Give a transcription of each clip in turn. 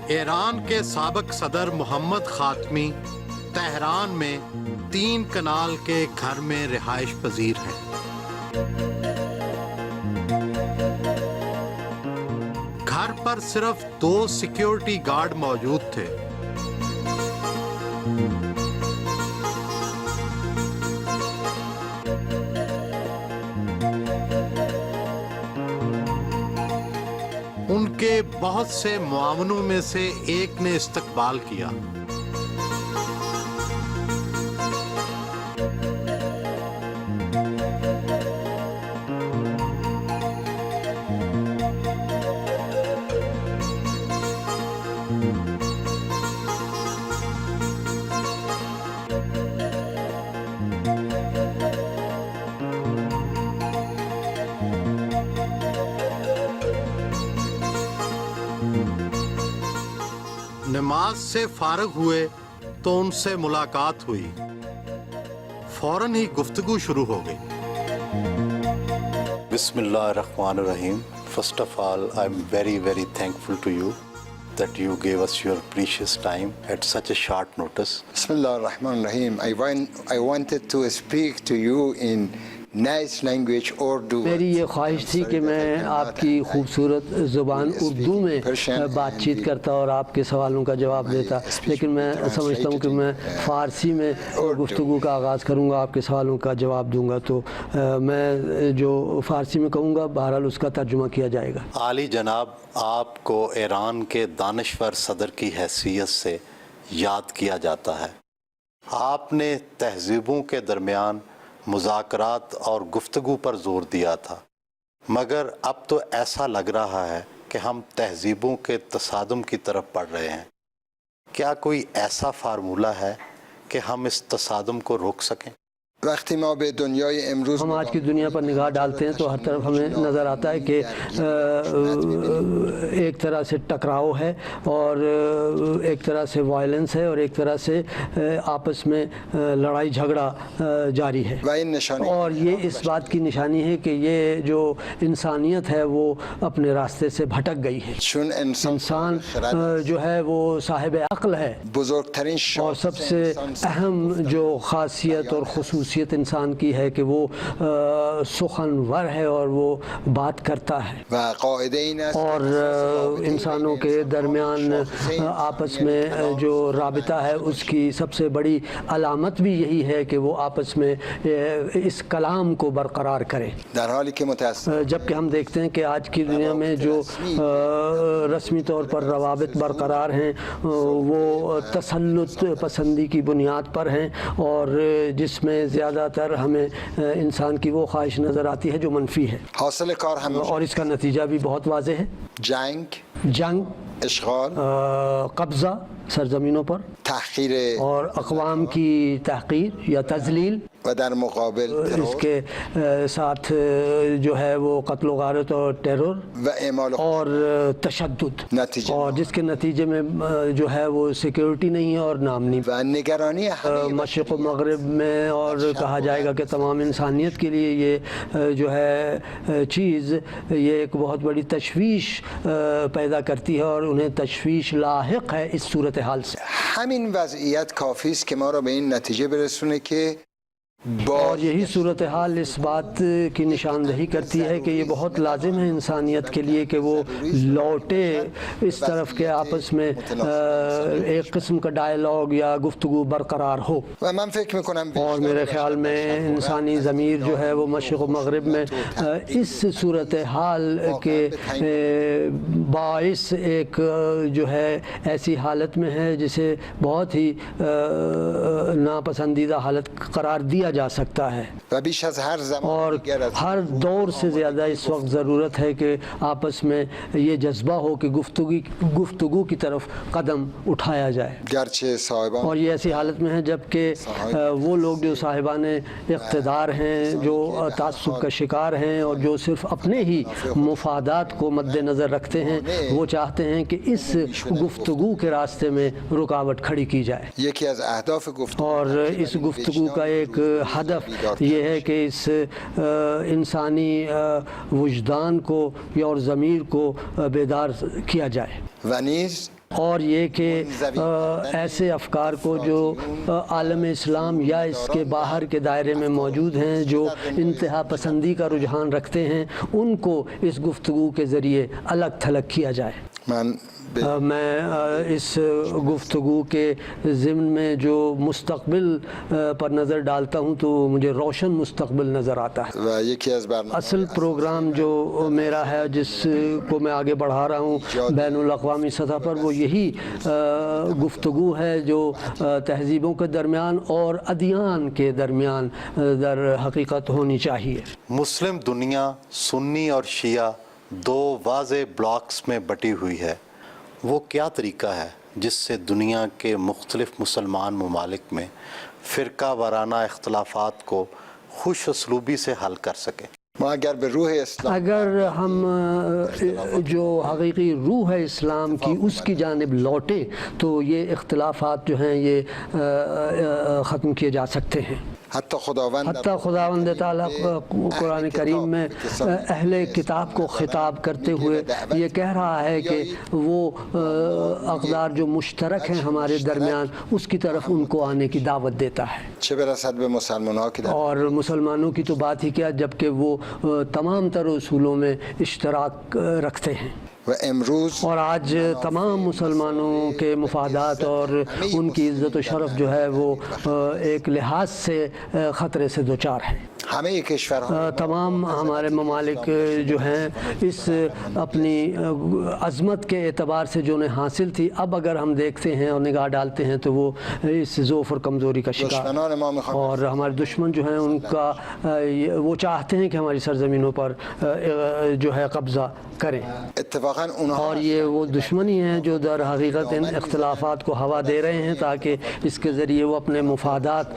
ایران کے سابق صدر محمد خاتمی تہران میں 3 کنال کے گھر میں رہائش پذیر ہیں۔ گھر پر صرف 2 سیکیورٹی گارڈ موجود تھے۔ ان کے بہت سے معاونوں میں سے ایک نے استقبال کیا۔ نماز سے فارغ ہوئے تو ان سے ملاقات ہوئی، فوراً ہی گفتگو شروع ہو گئی۔ بسم اللہ الرحمن الرحیم. First of all, I'm very, very thankful to you that you gave us your precious time at such a short notice. Bismillah ar-Rahman ar-Rahim. I wanted to speak to you in nice language Urdu. میری یہ خواہش تھی کہ میں آپ کی خوبصورت زبان اردو میں بات چیت کرتا اور آپ کے سوالوں کا جواب دیتا، لیکن میں سمجھتا ہوں کہ میں فارسی میں گفتگو کا آغاز کروں گا، آپ کے سوالوں کا جواب دوں گا، تو میں جو فارسی میں کہوں گا بہرحال اس کا ترجمہ کیا جائے گا۔ عالی جناب، آپ کو ایران کے دانشور صدر کی حیثیت سے یاد کیا جاتا ہے۔ آپ نے تہذیبوں کے درمیان مذاکرات اور گفتگو پر زور دیا تھا، مگر اب تو ایسا لگ رہا ہے کہ ہم تہذیبوں کے تصادم کی طرف بڑھ رہے ہیں۔ کیا کوئی ایسا فارمولہ ہے کہ ہم اس تصادم کو روک سکیں؟ وقتی ما به دنیای امروز ہم آج کی دنیا پر نگاہ ڈالتے ہیں تو ہر طرف ہمیں نظر آتا ہے کہ ایک طرح سے ٹکراؤ ہے اور ایک طرح سے وائلنس ہے اور ایک طرح سے آپس میں لڑائی جھگڑا جاری ہے، اور یہ اس بات کی نشانی ہے کہ یہ جو انسانیت ہے وہ اپنے راستے سے بھٹک گئی ہے۔ انسان جو ہے وہ صاحب عقل ہے، اور سب سے اہم جو خاصیت اور خصوصیت انسان کی ہے کہ وہ سخنور ہے اور وہ بات کرتا ہے، اور انسانوں کے درمیان آپس میں جو رابطہ ہے اس کی سب سے بڑی علامت بھی یہی ہے کہ وہ آپس میں اس کلام کو برقرار کریں، جبکہ ہم دیکھتے ہیں کہ آج کی دنیا میں جو رسمی طور پر روابط برقرار ہیں وہ تسلط پسندی کی بنیاد پر ہیں، اور جس میں زیادہ تر ہمیں انسان کی وہ خواہش نظر آتی ہے جو منفی ہے، اور اس کا نتیجہ بھی بہت واضح ہے۔ جنگ، اشغال، قبضہ سرزمینوں پر، تحقیر اور اقوام کی تحقیر یا تذلیل، و در مقابل اس کے ساتھ جو ہے وہ قتل و غارت اور ٹیرر و اعمال اور تشدد، نتیجہ اور جس کے نتیجے میں جو ہے وہ سیکیورٹی نہیں ہے اور نامنی و نگرانی مشرق و مغرب میں، اور کہا جائے گا کہ تمام انسانیت کے لیے یہ جو ہے چیز یہ ایک بہت بڑی تشویش پیدا کرتی ہے، اور انہیں تشویش لاحق ہے اس صورتحال سے۔ همین وضعیت کافی است که ما را به این نتیجه برسونه که اور یہی صورتحال اس بات کی نشاندہی کرتی ہے کہ یہ بہت لازم ہے انسانیت کے لیے کہ وہ لوٹے اس طرف کے آپس میں ایک قسم کا ڈائیلاگ یا گفتگو برقرار ہو، و من فکر میکنم اور میرے خیال میں انسانی ضمیر جو ہے وہ مشرق و مغرب میں اس صورتحال کے باعث ایک جو ہے ایسی حالت میں ہے جسے بہت ہی ناپسندیدہ حالت قرار دیا جا سکتا ہے، و بیش از هر زمان اور دیگر از ہر دور سے زیادہ اس وقت ضرورت ہے کہ آپس میں یہ جذبہ ہو کہ گفتگو کی طرف قدم اٹھایا جائے. گرچه صاحبان اور یہ ایسی حالت میں ہے جبکہ وہ لوگ جو صاحبان اقتدار ہیں، جو تعصب کا شکار ہیں اور جو صرف اپنے ہی مفادات کو مد نظر رکھتے ہیں، وہ چاہتے ہیں کہ اس گفتگو کے راستے میں رکاوٹ کھڑی کی جائے. یکی از اهداف گفتگو اور اس گفتگو کا ایک ہدف یہ ہے کہ اس انسانی وجدان کو یا اور ضمیر کو بیدار کیا جائے، و نیز اور یہ کہ ایسے افکار کو جو عالم اسلام یا اس کے باہر کے دائرے میں موجود ہیں، جو انتہا پسندی کا رجحان رکھتے ہیں، ان کو اس گفتگو کے ذریعے الگ تھلگ کیا جائے. میں اس گفتگو کے ضمن میں جو مستقبل پر نظر ڈالتا ہوں تو مجھے روشن مستقبل نظر آتا ہے. و یکی از برنامه اصل پروگرام جو میرا ہے، جس کو میں آگے بڑھا رہا ہوں بین الاقوامی سطح پر، وہ یہی گفتگو ہے جو تہذیبوں کے درمیان اور ادیان کے درمیان در حقیقت ہونی چاہیے. مسلم دنیا سنی اور شیعہ دو واضح بلاکس میں بٹی ہوئی ہے. وہ کیا طریقہ ہے جس سے دنیا کے مختلف مسلمان ممالک میں فرقہ وارانہ اختلافات کو خوش اسلوبی سے حل کر سکیں؟ ما اگر به روح اسلام اگر ہم جو حقیقی روح ہے اسلام کی اس کی جانب لوٹیں تو یہ اختلافات جو ہیں یہ ختم کیے جا سکتے ہیں. حتی خداوند تعالیٰ قرآن کریم میں اہل کتاب کو خطاب کرتے ہوئے یہ کہہ رہا ہے کہ وہ اقدار جو مشترک ہیں ہمارے درمیان، اس کی طرف ان کو آنے کی دعوت دیتا ہے. چه برسد به مسلمان‌ها که اور مسلمانوں کی تو بات ہی کیا، جبکہ وہ تمام تر اصولوں میں اشتراک رکھتے ہیں. و امروز اور آج تمام مسلمانوں کے مفادات اور ان کی عزت و شرف جو ہے وہ ایک لحاظ سے خطرے سے دوچار ہیں. همه کشورها تمام ہمارے ممالک جو ہیں اس اپنی عظمت کے اعتبار سے جو انہیں حاصل تھی، اب اگر ہم دیکھتے ہیں اور نگاہ ڈالتے ہیں تو وہ اس ضعف اور کمزوری کا شکار. دشمنان ما میخوان اور ہمارے دشمن جو ہیں ان کا وہ چاہتے ہیں کہ ہماری سرزمینوں پر جو ہے قبضہ کریں. اتفاقا اونها اور یہ وہ دشمنی ہیں جو در حقیقت ان اختلافات کو ہوا دے رہے ہیں تاکہ اس کے ذریعے وہ اپنے مفادات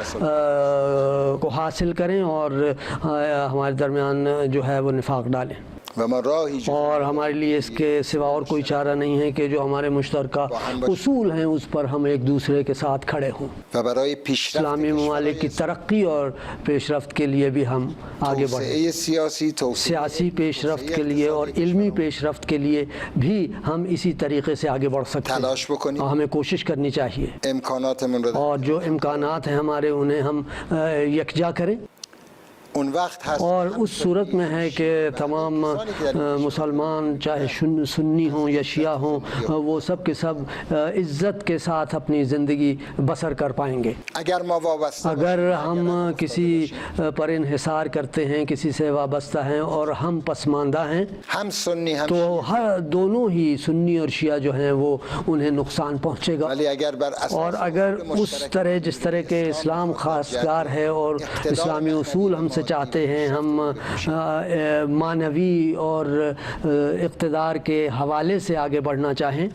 کو حاصل کریں اور ہمارے درمیان جو ہے وہ نفاق ڈالیں. و ما راهی اور ہمارے لیے اس کے سوا اور کوئی چارہ نہیں ہے کہ جو ہمارے مشترکہ اصول ہیں اس پر ہم ایک دوسرے کے ساتھ کھڑے ہوں. و برای پیشرفت اسلامی ممالک کی ترقی اور پیش رفت کے لیے بھی ہم آگے بڑھیں. توسعه سیاسی توسعه سیاسی پیش رفت کے لیے اور علمی پیش رفت کے لیے بھی ہم اسی طریقے سے آگے بڑھ سکتے ہیں. تلاش بکنیم اور ہمیں کوشش کرنی چاہیے امکاناتمون رو اور جو امکانات ہیں ہمارے انہیں ہم یکجا کریں. اون وقت هست اور اس صورت میں ہے کہ تمام مسلمان چاہے سنی ہوں یا شیعہ ہوں، وہ سب کے سب عزت کے ساتھ اپنی زندگی بسر کر پائیں گے. اگر ما وابسته اگر ہم کسی پر انحصار کرتے ہیں، کسی سے وابستہ ہیں اور ہم پسماندہ ہیں، هم سنی هم تو ہر دونوں ہی سنی اور شیعہ جو ہیں وہ انہیں نقصان پہنچے گا. ولی اگر بر اساس اور اگر اس طرح جس طرح کے اسلام خاصگار ہے اور اسلامی اصول ہم سے چاہتے ہیں، ہم معنوی اور اقتدار کے حوالے سے آگے بڑھنا چاہیں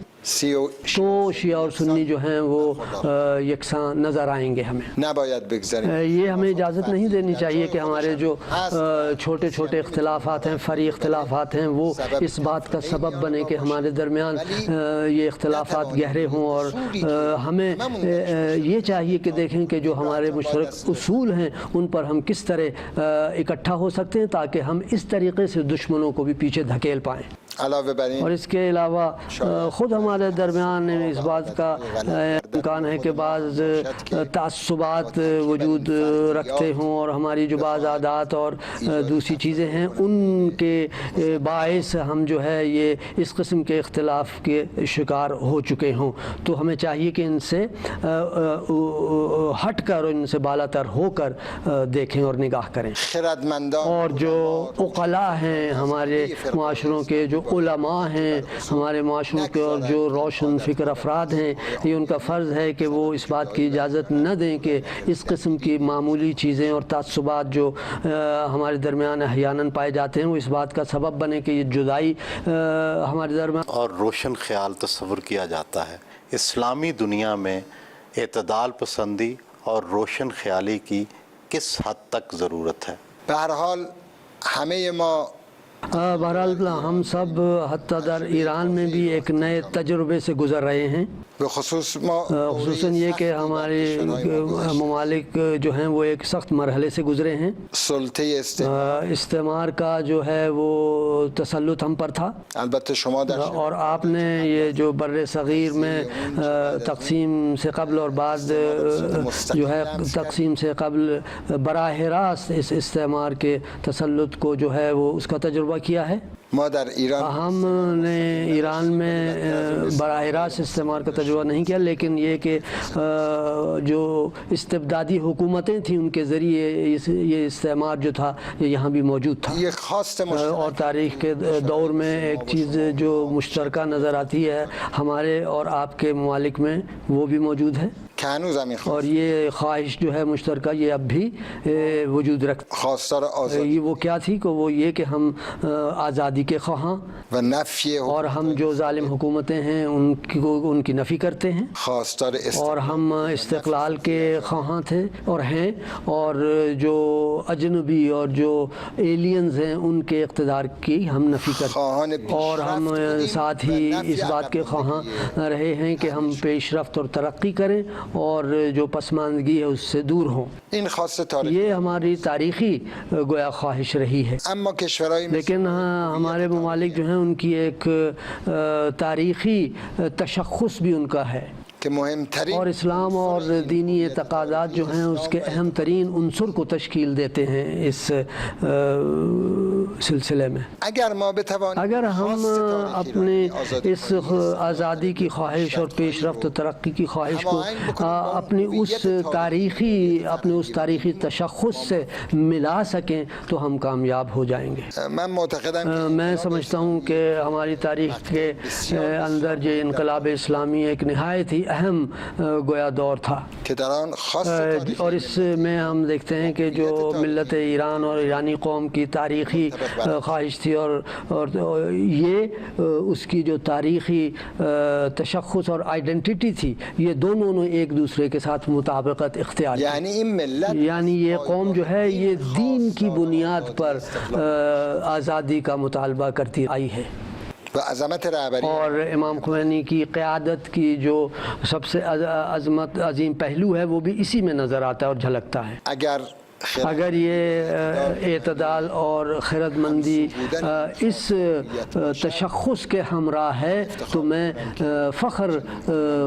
تو شیعہ اور سنی جو ہیں وہ یکساں نظر آئیں گے. ہمیں نباید بگذاریم یہ ہمیں اجازت نہیں دینی چاہیے کہ ہمارے جو چھوٹے چھوٹے اختلافات ہیں، فری اختلافات ہیں، وہ اس بات کا سبب بنے کہ ہمارے درمیان یہ اختلافات گہرے ہوں. اور ہمیں یہ چاہیے کہ دیکھیں کہ جو ہمارے مشترک اصول ہیں ان پر ہم کس طرح اکٹھا ہو سکتے ہیں تاکہ ہم اس طریقے سے دشمنوں کو بھی پیچھے دھکیل پائیں. علاوہ بر این اور اس کے علاوہ خود ہمارے درمیان اس بات کا امکان ہے کہ بعض تعصبات وجود رکھتے ہوں اور ہماری جو بعض عادات اور دوسری چیزیں ہیں ان کے باعث ہم جو ہے یہ اس قسم کے اختلاف کے شکار ہو چکے ہوں. تو ہمیں چاہیے کہ ان سے ہٹ کر اور ان سے بالا تر ہو کر دیکھیں اور نگاہ کریں. خردمندان اور جو عقلاء ہیں ہمارے معاشروں کے، جو علماء ہیں ہمارے معاشروں کے اور جو روشن فکر افراد ہیں، یہ ان کا فرض ہے کہ وہ اس بات کی اجازت نہ دیں کہ اس قسم کی معمولی چیزیں اور تعصبات جو ہمارے درمیان احیاناً پائے جاتے ہیں وہ اس بات کا سبب بنے کہ یہ جدائی ہمارے درمیان اور روشن خیال تصور کیا جاتا ہے۔ اسلامی دنیا میں اعتدال پسندی اور روشن خیالی کی کس حد تک ضرورت ہے؟ بہرحال همه ما بہرحال ہم سب حتیٰ در ایران میں بھی ایک نئے تجربے سے گزر رہے ہیں، به خصوص ما خصوصاً یہ کہ ہمارے ممالک جو ہیں وہ ایک سخت مرحلے سے گزرے ہیں۔ سلطه استعمار کا جو ہے وہ تسلط ہم پر تھا، البته شما در اور آپ نے یہ جو بر صغیر میں تقسیم سے قبل اور بعد جو ہے تقسیم سے قبل براہ راست اس استعمار کے تسلط کو جو ہے وہ اس کا تجربہ کیا ہے۔ ما در ایران ہم نے ایران میں براہ راست استعمار کا تجربہ نہیں کیا، لیکن یہ کہ جو استبدادی حکومتیں تھیں ان کے ذریعے یہ استعمار جو تھا یہ یہاں بھی موجود تھا۔ یک خواست اور تاریخ کے دور میں ایک چیز جو مشترکہ نظر آتی ہے ہمارے اور آپ کے ممالک میں وہ بھی موجود ہے، که هنوز همین اور یہ خواہش جو ہے مشترکہ یہ اب بھی وجود رکھتا خواستار آزادی یہ وہ کیا تھی کہ وہ یہ کہ ہم آزادی کے خواہاں و نفی اور ہم جو ظالم حکومتیں ہیں ان کی نفی کرتے ہیں، خواستار اور ہم استقلال کے خواہاں تھے اور ہیں، اور جو اجنبی اور جو ایلینز ہیں ان کے اقتدار کی ہم نفی کرتے خواہان ہیں، اور ہم ساتھ ہی اس بات کے خواہاں رہے ہیں کہ ہم پیش رفت اور ترقی کریں اور جو پسماندگی ہے اس سے دور ہوں۔ این خواست تاریخی یہ ہماری تاریخی گویا خواہش رہی ہے، اما کشورهای لیکن ہمارے ممالک جو ہیں ان کی ایک تاریخی تشخص بھی ان کا ہے، که مهمترین اور اسلام اور دینی اعتقادات جو ہیں اس کے اہم ترین عنصر کو تشکیل دیتے ہیں اس سلسلے میں۔ اگر ما بتوانیم اگر ہم اپنے اس آزادی کی خواہش اور پیش رفت و ترقی کی خواہش کو اپنے اس تاریخی تشخص سے ملا سکیں تو ہم کامیاب ہو جائیں گے۔ من معتقدم میں سمجھتا ہوں کہ ہماری تاریخ کے اندر یہ انقلاب اسلامی ایک نہایت ہی اہم گویا دور تھا، که در آن خواست تاریخی اور اس میں ہم دیکھتے ہیں کہ جو ملت ایران اور ایرانی قوم کی تاریخی خواہش تھی اور یہ اس کی جو تاریخی تشخص اور آئیڈینٹی تھی یہ دونوں نے ایک دوسرے کے ساتھ مطابقت اختیار کی، یعنی این ملت یعنی یہ قوم جو ہے یہ دین کی بنیاد پر آزادی کا مطالبہ کرتی آئی ہے، و عظمت رهبری اور امام خمینی کی قیادت کی جو سب سے عظیم پہلو ہے وہ بھی اسی میں نظر آتا ہے اور جھلکتا ہے۔ اگر یہ اعتدال اور خرد مندی اس تشخص کے ہمراہ ہے تو میں فخر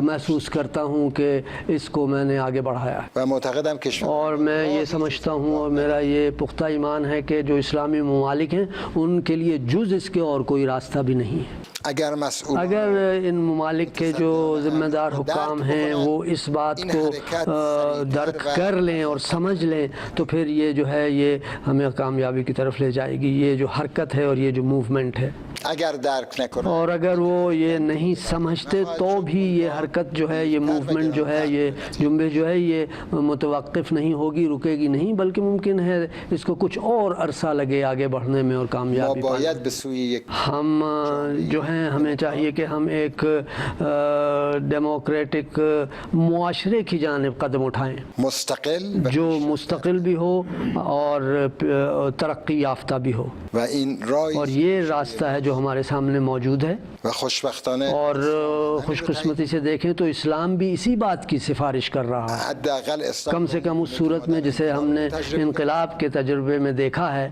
محسوس کرتا ہوں کہ اس کو میں نے آگے بڑھایا ہے، و معتقدم که اور میں یہ سمجھتا ہوں اور میرا یہ پختہ ایمان ہے کہ جو اسلامی ممالک ہیں ان کے لیے جز اس کے اور کوئی راستہ بھی نہیں ہے۔ اگر ان ممالک کے جو ذمہ دار حکام ہیں وہ اس بات کو درک کر لیں اور سمجھ لیں تو پھر یہ جو ہے یہ ہمیں کامیابی کی طرف لے جائے گی، یہ جو حرکت ہے اور یہ جو موومنٹ ہے۔ اگر درک نکنه اور اگر وہ یہ نہیں سمجھتے تو بھی یہ حرکت جو ہے یہ موومنٹ جو ہے یہ جنبش جو ہے یہ متوقف نہیں ہوگی، رکے گی نہیں، بلکہ ممکن ہے اس کو کچھ اور عرصہ لگے آگے بڑھنے میں اور کامیابی ما پانے۔ باید به سوی یک ہم جو ہیں ہمیں چاہیے کہ ہم ایک ڈیموکریٹک معاشرے کی جانب قدم اٹھائیں مستقل جو مستقل بھی ہو اور ترقی یافتہ بھی ہو، و این رای اور یہ راستہ ہے جو ہمارے سامنے موجود ہے، و خوشبختانه اور خوش قسمتی سے دیکھیں تو اسلام بھی اسی بات کی سفارش کر رہا ہے، حداقل اسلام کم سے کم اس صورت میں جسے ہم نے انقلاب کے تجربے میں دیکھا ہے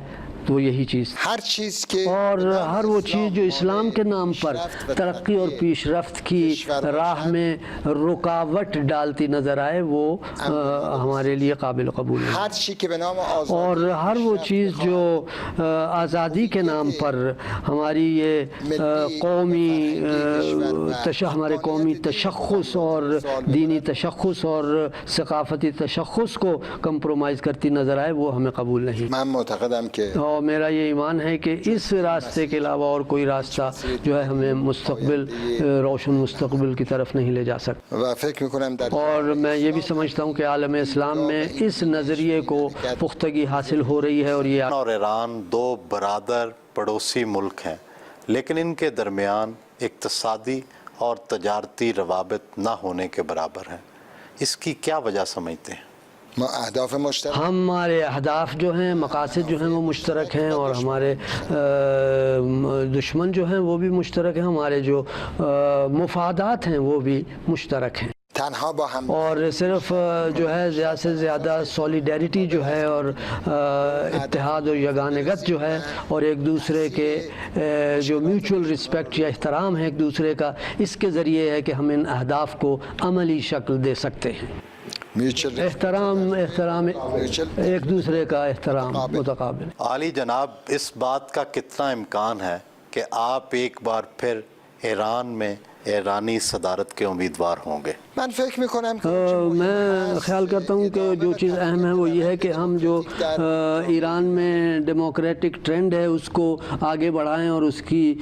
تو یہی چیز، ہر چیز کے اور ہر وہ چیز جو اسلام کے نام پر ترقی اور پیش رفت کی راہ میں رکاوٹ ڈالتی نظر آئے وہ ہمارے لیے قابل قبول ہے، ہر چیز کے به نام آزادی اور ہر وہ چیز جو آزادی کے نام پر ہماری یہ ہمارے قومی تشخص اور دینی تشخص اور ثقافتی تشخص کو کمپرومائز کرتی نظر آئے وہ ہمیں قبول نہیں، من معتقدم که اور میرا یہ ایمان ہے کہ اس راستے کے علاوہ اور کوئی راستہ جو ہے ہمیں مستقبل روشن مستقبل کی طرف نہیں لے جا سکتا. و فکر میکنم در اور میں یہ بھی سمجھتا ہوں کہ عالم اسلام میں اس نظریے کو پختگی حاصل ہو رہی ہے. اور یہ اور ایران دو برادر پڑوسی ملک ہیں، لیکن ان کے درمیان اقتصادی اور تجارتی روابط نہ ہونے کے برابر ہیں. اس کی کیا وجہ سمجھتے ہیں؟ ما اهداف مشترک ہمارے اہداف جو ہیں، مقاصد جو ہیں وہ مشترک ہیں، اور ہمارے دشمن جو ہیں وہ بھی مشترک ہیں، ہمارے جو مفادات ہیں وہ بھی مشترک ہیں. تنها با هم اور صرف جو ہے زیادہ سے زیادہ سولیڈیریٹی جو ہے اور اتحاد اور یگانگت جو ہے اور ایک دوسرے کے جو میوچول رسپیکٹ یا احترام ہے ایک دوسرے کا، اس کے ذریعے ہے کہ ہم ان اہداف کو عملی شکل دے سکتے ہیں. میوچل احترام ایک دوسرے کا احترام متقابل. عالی جناب، اس بات کا کتنا امکان ہے کہ آپ ایک بار پھر ایران میں ایرانی صدارت کے امیدوار ہوں گے؟ من فکر میکنم که میں خیال کرتا ہوں کہ جو چیز اہم ہے وہ یہ ہے کہ ہم جو ایران میں ڈیموکریٹک ٹرینڈ ہے اس کو آگے بڑھائیں اور اس کی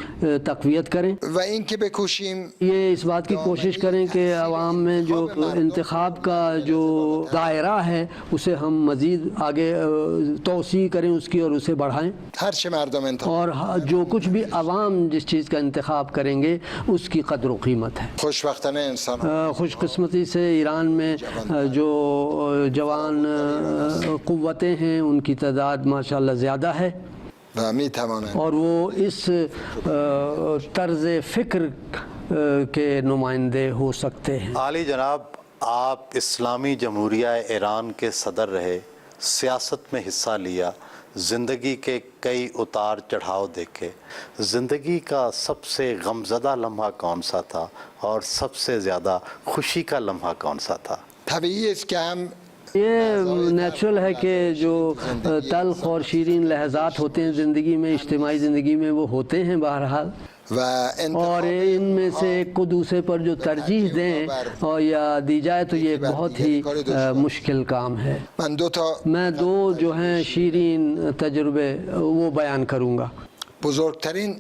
تقویت کریں. و اینکه بکوشیم یہ اس بات کی کوشش کریں کہ عوام میں جو انتخاب کا جو دائرہ ہے اسے ہم مزید آگے توسیع کریں اس کی اور اسے بڑھائیں. هرچه مردم انتخاب اور جو کچھ بھی عوام جس چیز کا انتخاب کریں گے اس کی قدر و قیمت ہے. خوشبختانه انسان خوش قسمتی سے ایران میں جو جوان قوتیں ہیں ان کی تعداد ماشاءاللہ زیادہ ہے و میتوانند اور وہ اس طرز فکر کے نمائندے ہو سکتے ہیں. عالی جناب، آپ اسلامی جمہوریہ ایران کے صدر رہے، سیاست میں حصہ لیا، زندگی کے کئی اتار چڑھاؤ دیکھے. زندگی کا سب سے غمزدہ لمحہ کون سا تھا اور سب سے زیادہ خوشی کا لمحہ کون سا تھا؟ طبیعی است که هم یہ نیچرل ہے کہ جو تلخ اور شیرین لحظات ہوتے ہیں زندگی میں، اجتماعی زندگی میں، وہ ہوتے ہیں بہرحال، و اور انتخاب ان میں سے ایک کو دوسرے پر جو ترجیح دیں اور یا دی جائے تو یہ ایک بہت ہی مشکل کام ہے. من دو تا میں دو جو ہیں شیرین تجربے وہ بیان کروں گا. بزرگترین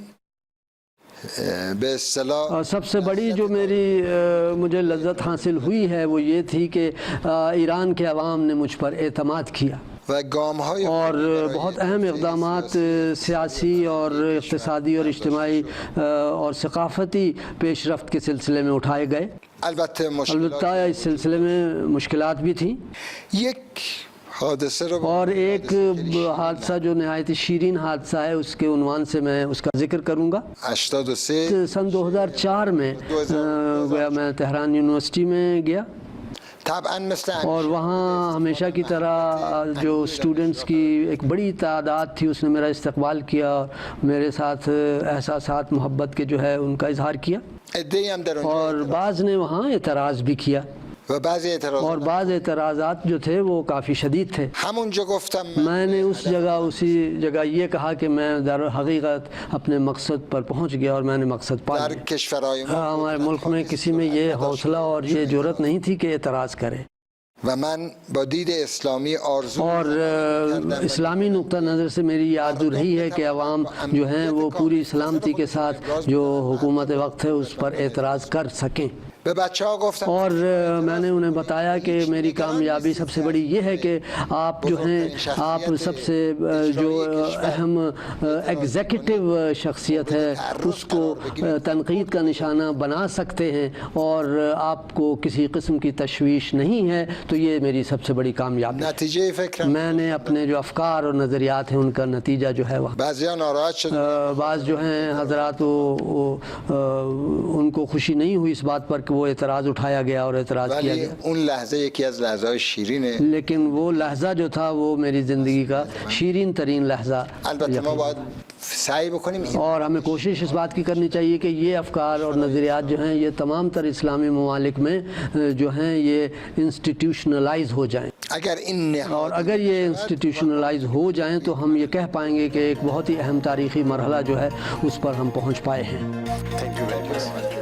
به اصطلاح اور سب سے بڑی جو مجھے لذت حاصل ہوئی ہے وہ یہ تھی کہ ایران کے عوام نے مجھ پر اعتماد کیا و گام های اور بہت اہم اقدامات سیاسی اور اقتصادی اور اجتماعی اور ثقافتی پیش رفت کے سلسلے میں اٹھائے گئے. البته البتہ اس سلسلے میں مشکلات بھی تھیں، یک حادثه رو اور ایک حادثہ جو نہایت شیرین حادثہ ہے اس کے عنوان سے میں اس کا ذکر کروں گا. 83 سن 2004 میں میں تہران یونیورسٹی میں گیا طبعا مثل اور وہاں ہمیشہ کی طرح جو اسٹوڈنٹس کی ایک بڑی تعداد تھی اس نے میرا استقبال کیا اور میرے ساتھ احساسات محبت کے جو ہے ان کا اظہار کیا، عده‌ای هم در اونجا اور بعض نے وہاں اعتراض بھی کیا و بعضی اور اعتراضات بعض اعتراضات جو تھے وہ کافی شدید تھے. همونجا گفتم میں نے اسی جگہ یہ کہا کہ میں در حقیقت اپنے مقصد پر پہنچ گیا اور میں نے مقصد پا در لیا. کشورهای ما ہمارے ملک میں کسی میں یہ حوصلہ اور یہ جرأت نہیں تھی کہ اعتراض کرے، و من با دید اسلامی آرزو اور اسلامی نقطہ نظر سے میری یہ آرزو رہی ہے کہ عوام جو ہیں وہ پوری سلامتی کے ساتھ جو حکومت وقت ہے اس پر اعتراض کر سکیں. به بچه ها گفتم اور میں نے انہیں بتایا کہ میری کامیابی سب سے بڑی یہ ہے کہ آپ جو ہیں آپ سب سے جو اہم ایگزیکٹو شخصیت ہے اس کو تنقید کا نشانہ بنا سکتے ہیں اور آپ کو کسی قسم کی تشویش نہیں ہے، تو یہ میری سب سے بڑی کامیابی ہے. نتیجه فکرم میں نے اپنے جو افکار اور نظریات ہیں ان کا نتیجہ جو ہے وہ بعضیا ناراحت شد بعض جو ہیں حضرات ان کو خوشی نہیں ہوئی اس بات پر کہ وہ اعتراض اٹھایا گیا اور اعتراض کیا ولی گیا، اون لحظه یکی از لحظه های شیرینه. لیکن وہ لحظہ جو تھا وہ میری زندگی کا شیرین ترین لحظہ. البته ما باید سعی بکنیم اور ہمیں کوشش اس بات کی کرنی چاہیے کہ یہ افکار اور نظریات جو ہیں یہ تمام تر اسلامی ممالک میں جو ہیں یہ انسٹیٹیوشنلائز ہو جائیں، اگر این اور اگر یہ انسٹیٹیوشنلائز ہو جائیں تو ہم یہ کہہ پائیں گے کہ ایک بہت ہی اہم تاریخی مرحلہ جو ہے اس پر ہم پہنچ پائے ہیں. Thank you very much.